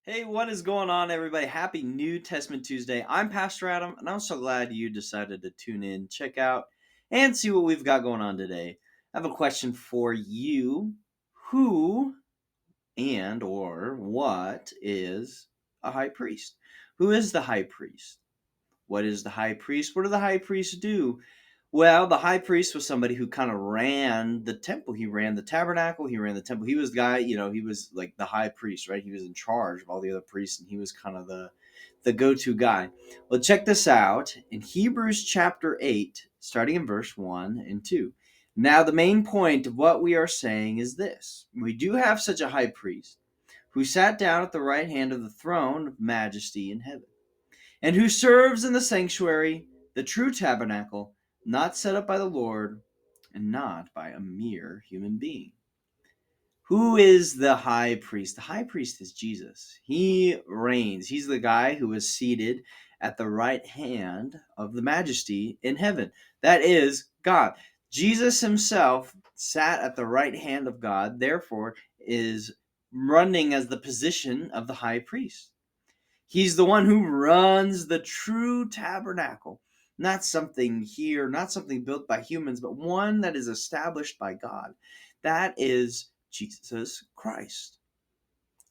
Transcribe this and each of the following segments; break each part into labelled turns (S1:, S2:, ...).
S1: Hey, what is going on, everybody? Happy New Testament Tuesday. I'm Pastor Adam, and I'm so glad you decided to tune in, check out, and see what we've got going on today. I have a question for you. Who and or what is a high priest? Who is the high priest? What is the high priest? What do the high priests do? Well, the high priest was somebody who kind of ran the temple. He ran the tabernacle. He ran the temple. He was the guy, he was like the high priest, right? He was in charge of all the other priests, and he was kind of the go-to guy. Well, check this out in Hebrews chapter 8, starting in verse 1 and 2. Now, the main point of what we are saying is this: we do have such a high priest who sat down at the right hand of the throne of majesty in heaven, and who serves in the sanctuary, the true tabernacle, not set up by the Lord and not by a mere human being. Who is the high priest? The high priest is Jesus. He reigns. He's the guy who is seated at the right hand of the majesty in heaven. That is God. Jesus himself sat at the right hand of God, therefore is running as the position of the high priest. He's the one who runs the true tabernacle. Not something here, not something built by humans, but one that is established by God. That is Jesus Christ.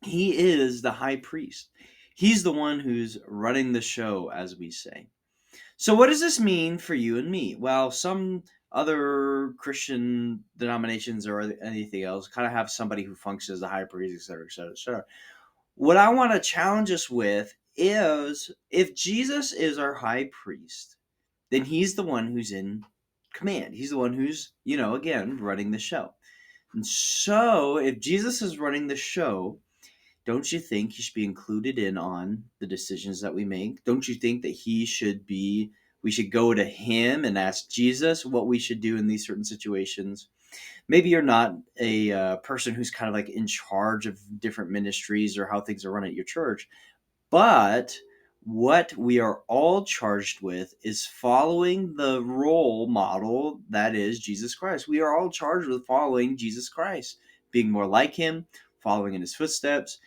S1: He is the high priest. He's the one who's running the show, as we say. So, what does this mean for you and me? Well, some other Christian denominations or anything else kind of have somebody who functions as a high priest, etc., etc., etc. What I want to challenge us with is, if Jesus is our high priest, then he's the one who's in command. He's the one who's, again, running the show. And so, if Jesus is running the show, don't you think he should be included in on the decisions that we make? Don't you think that we should go to him and ask Jesus what we should do in these certain situations? Maybe you're not a person who's kind of like in charge of different ministries or how things are run at your church, but what we are all charged with is following the role model that is Jesus Christ. We are all charged with following Jesus Christ, being more like him, following in his footsteps,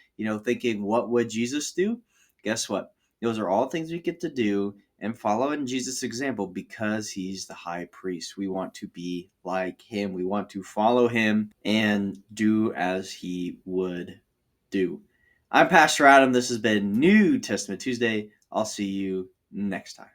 S1: thinking, what would Jesus do? Guess what? Those are all things we get to do and follow in Jesus' example because he's the high priest. We want to be like him. We want to follow him and do as he would do. I'm Pastor Adam. This has been New Testament Tuesday. I'll see you next time.